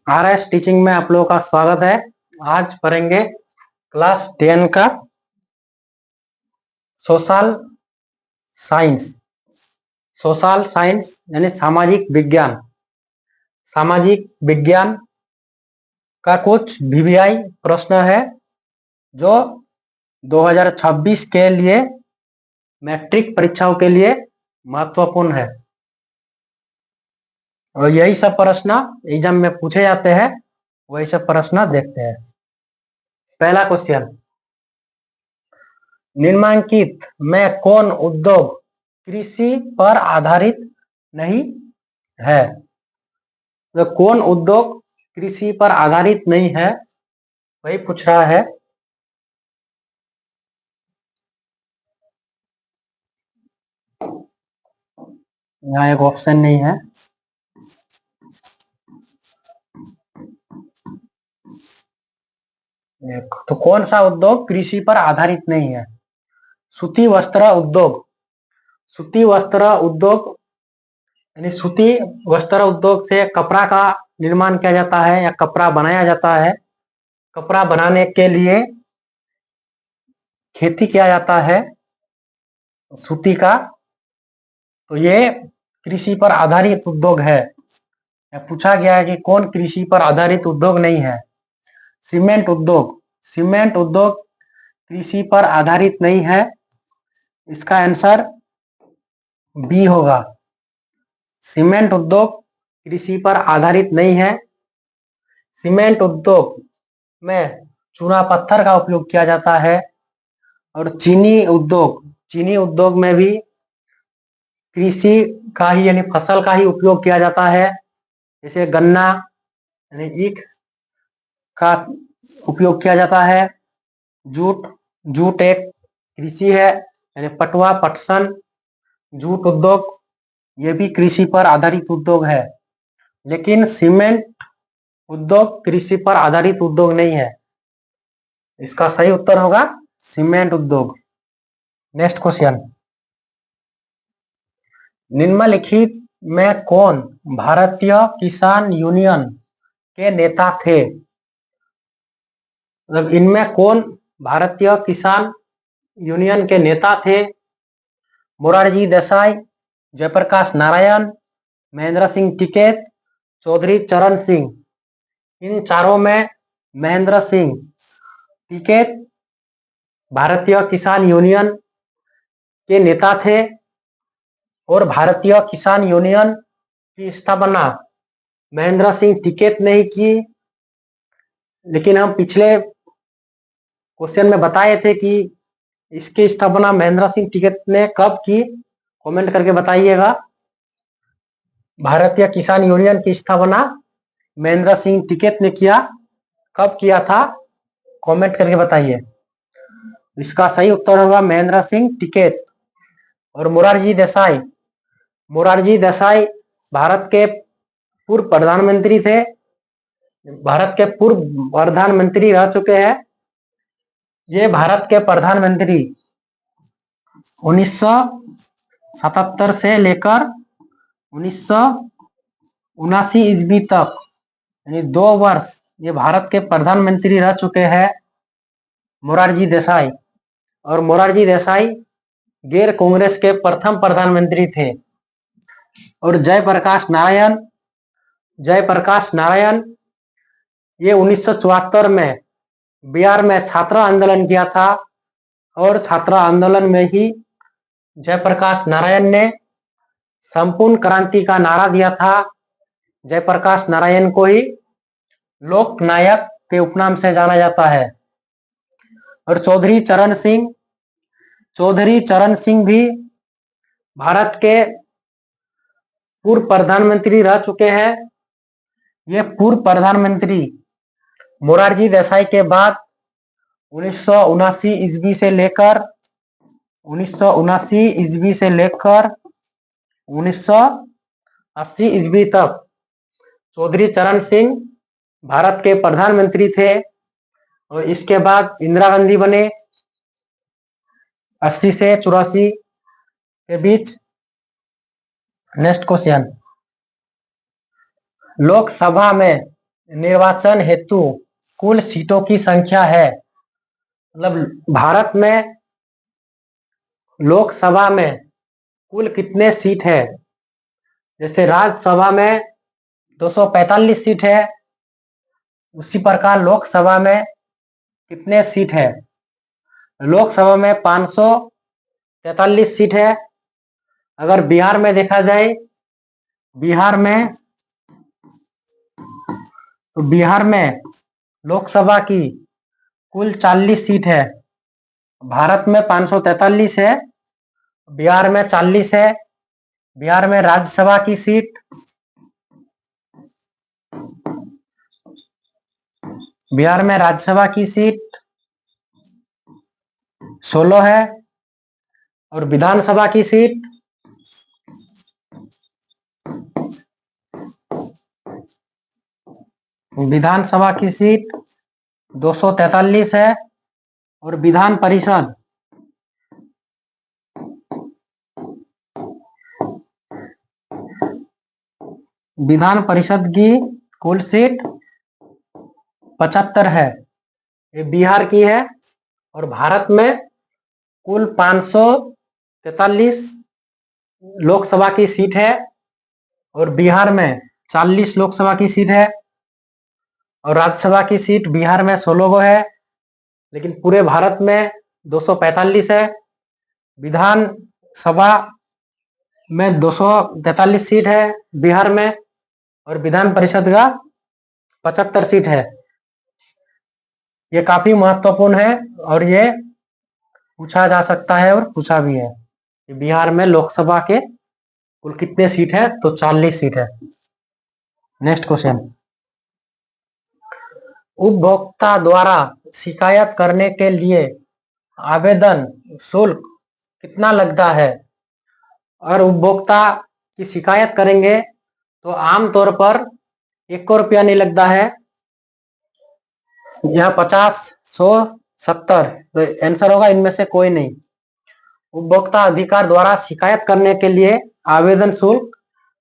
RS teaching में आप लोगों का स्वागत है। आज पढ़ेंगे क्लास 10 का सोशल साइंस। सोशल साइंस यानी सामाजिक विज्ञान। सामाजिक विज्ञान का कुछ VVI प्रश्न है जो 2026 के लिए मैट्रिक परीक्षाओं के लिए महत्वपूर्ण है और यही सब प्रश्न एग्जाम में पूछे जाते हैं। वही सब प्रश्न देखते हैं। पहला क्वेश्चन, निम्नलिखित में कौन उद्योग कृषि पर आधारित नहीं है? तो कौन उद्योग कृषि पर आधारित नहीं है वही पूछ रहा है। यहाँ एक ऑप्शन नहीं है। तो कौन सा उद्योग कृषि पर आधारित नहीं है? सूती वस्त्र उद्योग। सूती वस्त्र उद्योग यानी सूती वस्त्र उद्योग से कपड़ा का निर्माण किया जाता है या कपड़ा बनाया जाता है। कपड़ा बनाने के लिए खेती किया जाता है सूती का, तो ये कृषि पर आधारित उद्योग है। पूछा गया है कि कौन कृषि पर आधारित उद्योग नहीं है। सीमेंट उद्योग। सीमेंट उद्योग कृषि पर आधारित नहीं है। इसका आंसर बी होगा। सीमेंट उद्योग कृषि पर आधारित नहीं है। सीमेंट उद्योग में चूना पत्थर का उपयोग किया जाता है और चीनी उद्योग में भी कृषि का ही यानी फसल का ही उपयोग किया जाता है। जैसे गन्ना यानी ईख का उपयोग किया जाता है। जूट एक कृषि है यानी पटवा पटसन जूट उद्योग, ये भी कृषि पर आधारित उद्योग है। लेकिन सीमेंट उद्योग कृषि पर आधारित उद्योग नहीं है। इसका सही उत्तर होगा सीमेंट उद्योग। नेक्स्ट क्वेश्चन, निम्नलिखित में कौन भारतीय किसान यूनियन के नेता थे? मतलब इनमें कौन भारतीय किसान यूनियन के नेता थे? मोरारजी देसाई, जयप्रकाश नारायण, महेंद्र सिंह टिकैत, चौधरी चरण सिंह। इन चारों में महेंद्र सिंह टिकैत भारतीय किसान यूनियन के नेता थे और भारतीय किसान यूनियन की स्थापना महेंद्र सिंह टिकैत ने ही की। लेकिन हम पिछले क्वेश्चन में बताए थे कि इसकी स्थापना महेंद्र सिंह टिकैत ने कब की, कमेंट करके बताइएगा। भारतीय किसान यूनियन की स्थापना महेंद्र सिंह टिकैत ने किया, कब किया था कमेंट करके बताइए। इसका सही उत्तर होगा महेंद्र सिंह टिकैत। और मोरारजी देसाई भारत के पूर्व प्रधानमंत्री थे। भारत के पूर्व प्रधानमंत्री रह चुके हैं। ये भारत के प्रधानमंत्री 1977 से लेकर 1979 ईस्वी तक यानी 2 वर्ष ये भारत के प्रधानमंत्री रह चुके हैं मोरारजी देसाई। और मोरारजी देसाई गैर कांग्रेस के प्रथम प्रधानमंत्री थे। और जयप्रकाश नारायण ये 1974 में बिहार में छात्र आंदोलन किया था और छात्र आंदोलन में ही जयप्रकाश नारायण ने संपूर्ण क्रांति का नारा दिया था। जयप्रकाश नारायण को ही लोक नायक के उपनाम से जाना जाता है। और चौधरी चरण सिंह भी भारत के पूर्व प्रधानमंत्री रह चुके हैं। ये पूर्व प्रधानमंत्री मोरारजी देसाई के बाद 1979 ईस्वी से लेकर 1980 ईस्वी तक चौधरी चरण सिंह भारत के प्रधानमंत्री थे। और इसके बाद इंदिरा गांधी बने 80 से 84 के बीच। नेक्स्ट क्वेश्चन, लोकसभा में निर्वाचन हेतु कुल सीटों की संख्या है। मतलब भारत में लोकसभा में कुल कितने सीट है। जैसे राज्यसभा में 245 सीट है, उसी प्रकार लोकसभा में कितने सीट है। लोकसभा में 543 सीट है। अगर बिहार में देखा जाए, बिहार में लोकसभा की कुल 40 सीट है। भारत में 543 है, बिहार में 40 है। बिहार में राज्यसभा की सीट 16 है और विधानसभा की सीट 243 है। और विधान परिषद की कुल सीट 75 है। ये बिहार की है। और भारत में कुल 543 लोकसभा की सीट है और बिहार में 40 लोकसभा की सीट है और राज्यसभा की सीट बिहार में 16 है, लेकिन पूरे भारत में 245 है। विधानसभा में 243 सीट है बिहार में और विधान परिषद का 75 सीट है। ये काफी महत्वपूर्ण है और ये पूछा जा सकता है और पूछा भी है कि बिहार में लोकसभा के कुल कितने सीट है, तो 40 सीट है। नेक्स्ट क्वेश्चन, उपभोक्ता द्वारा शिकायत करने के लिए आवेदन शुल्क कितना लगता है। और उपभोक्ता की शिकायत करेंगे तो आमतौर पर 1 रुपया नहीं लगता है। यहाँ 50, 100, 70 तो आंसर होगा इनमें से कोई नहीं। उपभोक्ता अधिकार द्वारा शिकायत करने के लिए आवेदन शुल्क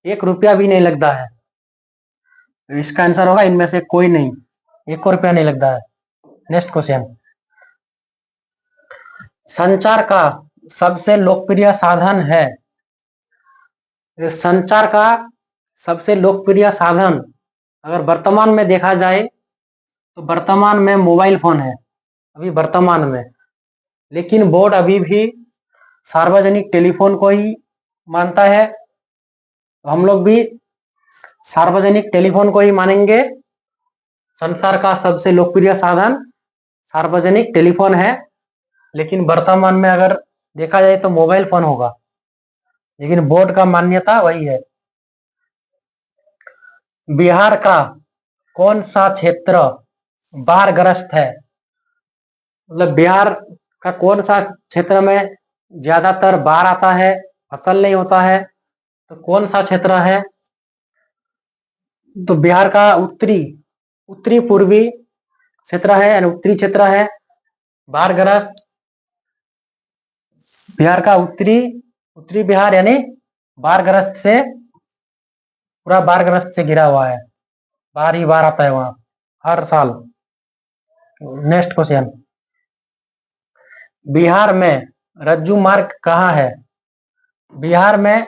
1 रुपया भी नहीं लगता है। इसका आंसर होगा इनमें से कोई नहीं, 1 रुपया नहीं लगता है। नेक्स्ट क्वेश्चन, संचार का सबसे लोकप्रिय साधन है। संचार का सबसे लोकप्रिय साधन अगर वर्तमान में देखा जाए तो वर्तमान में मोबाइल फोन है, अभी वर्तमान में। लेकिन बोर्ड अभी भी सार्वजनिक टेलीफोन को ही मानता है, तो हम लोग भी सार्वजनिक टेलीफोन को ही मानेंगे। संचार का सबसे लोकप्रिय साधन सार्वजनिक टेलीफोन है, लेकिन वर्तमान में अगर देखा जाए तो मोबाइल फोन होगा, लेकिन बोर्ड का मान्यता वही है। बिहार का कौन सा क्षेत्र बाढ़ग्रस्त है। मतलब बिहार का कौन सा क्षेत्र में ज्यादातर बाढ़ आता है, फसल नहीं होता है, तो कौन सा क्षेत्र है। तो बिहार का उत्तरी पूर्वी क्षेत्र है, यानी उत्तरी क्षेत्र है बाढ़ग्रस्त। बिहार का उत्तरी बिहार यानी बाढ़ग्रस्त से पूरा बाढ़ग्रस्त से घिरा हुआ है, बाढ़ ही बाढ़ आता है वहां हर साल। नेक्स्ट क्वेश्चन, बिहार में रज्जू मार्ग कहाँ है। बिहार में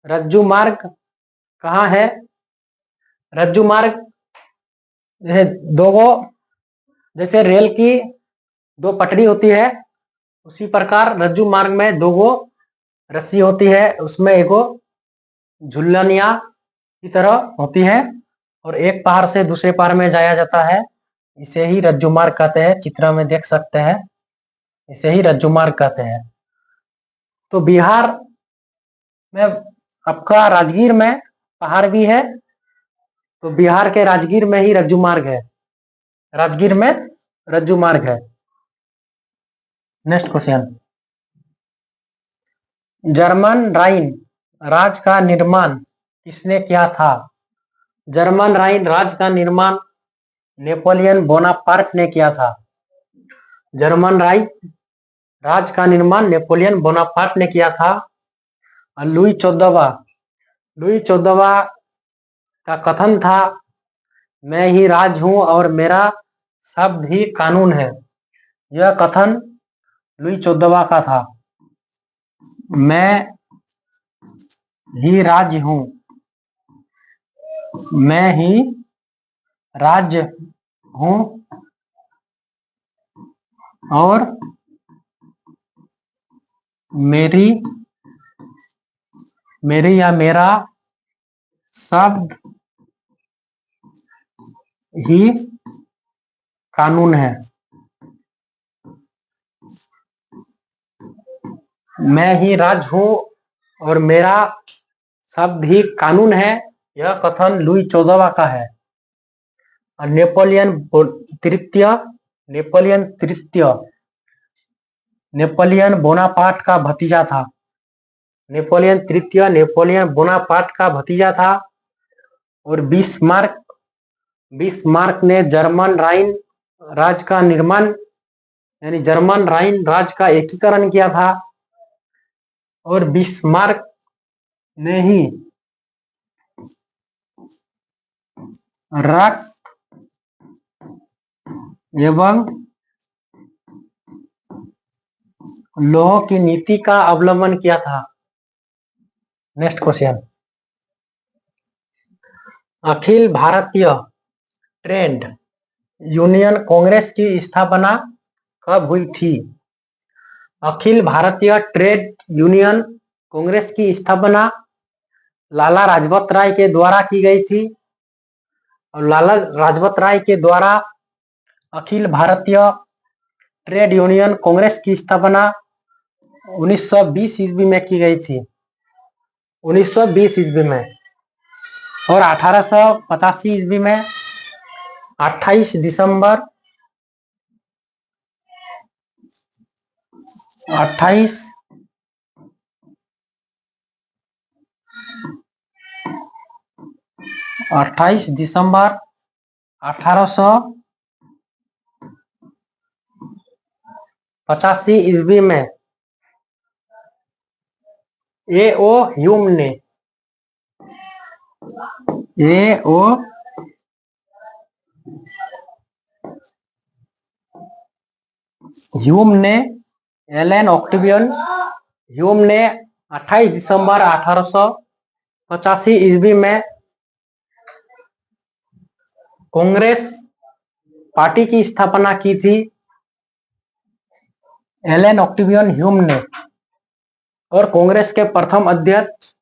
रज्जू मार्ग कहाँ है। रज्जू मार्ग जैसे रेल की 2 पटरी होती है, उसी प्रकार रज्जू मार्ग में 2 रस्सी होती है, उसमें एगो झुल्लनिया की तरह होती है और एक पहाड़ से दूसरे पहाड़ में जाया जाता है। इसे ही रज्जू मार्ग कहते हैं, चित्र में देख सकते हैं, इसे ही रज्जू मार्ग कहते हैं। तो बिहार में आपका राजगीर में पहाड़ भी है, तो बिहार के राजगीर में ही रज्जू मार्ग है, राजगीर में रज्जू मार्ग है। नेक्स्ट क्वेश्चन, जर्मन राइन राज्य का निर्माण किसने किया था। जर्मन राइन राज्य का निर्माण नेपोलियन बोनापार्ट ने किया था। जर्मन राइन राज्य का निर्माण नेपोलियन बोनापार्ट ने किया था। लुई 14वां का कथन था मैं ही राज हूं और मेरा शब्द ही कानून है। यह कथन लुई 14वां का था। मैं ही राज्य हूं, मैं ही राज्य हूं और मेरी मेरी या मेरा शब्द ही कानून है। मैं ही राज हूं और मेरा शब्द ही कानून है। यह कथन लुई 14वां का है। और नेपोलियन बोनापार्ट का भतीजा था। नेपोलियन बोनापार्ट का भतीजा था। और बिस्मार्क ने जर्मन राइन राज का निर्माण यानी जर्मन राइन राज का एकीकरण किया था। और बिस्मार्क ने ही रक्त एवं लौह की नीति का अवलंबन किया था। Next question, Akhil Bharatiya trade union Congress की स्थापना कब हुई थी? अखिल भारतीय ट्रेड यूनियन कांग्रेस की स्थापना लाला लाजपत राय के द्वारा की गई थी। और लाला लाजपत राय के द्वारा अखिल भारतीय ट्रेड यूनियन कांग्रेस की स्थापना 1920 ईस्वी में की गई थी। 1920 ईस्वी में। और 1885 ईस्वी में 28 दिसंबर 1885 ईस्वी में ए.ओ. ह्यूम ने एलन ऑक्टेवियन ह्यूम ने 28 दिसंबर 1885 ईस्वी में कांग्रेस पार्टी की स्थापना की थी। एलन ऑक्टेवियन ह्यूम ने। और कांग्रेस के प्रथम अध्यक्ष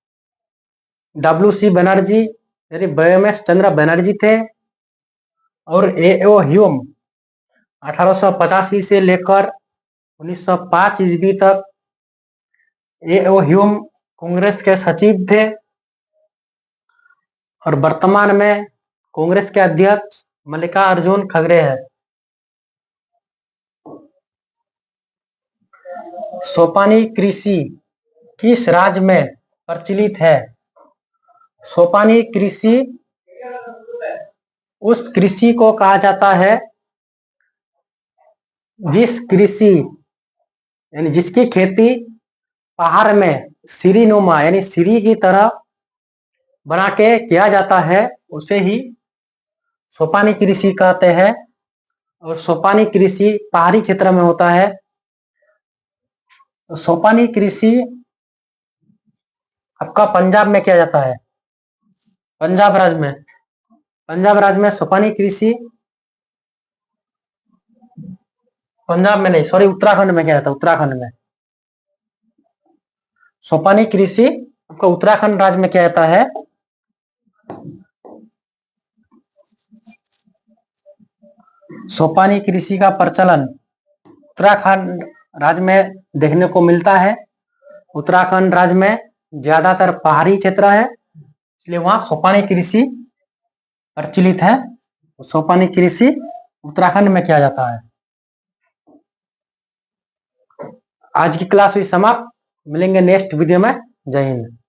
डब्ल्यू.सी. बनर्जी यानी बैएमएस चंद्र बनर्जी थे। और ए.ओ. ह्यूम 1885 से लेकर 1905 ईस्वी तक ए.ओ. ह्यूम कांग्रेस के सचिव थे। और वर्तमान में कांग्रेस के अध्यक्ष मल्लिकार्जुन खड़गे हैं। सोपानी कृषि किस राज्य में प्रचलित है? सोपानी कृषि उस कृषि को कहा जाता है जिसकी खेती पहाड़ में सीढ़ीनुमा यानी सीढ़ी की तरह बना के किया जाता है, उसे ही सोपानी कृषि कहते हैं। और सोपानी कृषि पहाड़ी क्षेत्र में होता है। तो सोपानी कृषि आपका पंजाब में किया जाता है। पंजाब राज्य में सोपानी कृषि पंजाब में नहीं, सॉरी, उत्तराखंड में किया जाता है। उत्तराखंड में सोपानी कृषि आपका उत्तराखंड राज्य में किया जाता है। सोपानी कृषि का प्रचलन उत्तराखंड राज्य में देखने को मिलता है। उत्तराखंड राज्य में ज्यादातर पहाड़ी क्षेत्र है, इसलिए वहां सोपानी कृषि प्रचलित है। सोपानी कृषि उत्तराखंड में किया जाता है। आज की क्लास हुई समाप्त। मिलेंगे नेक्स्ट वीडियो में। जय हिंद।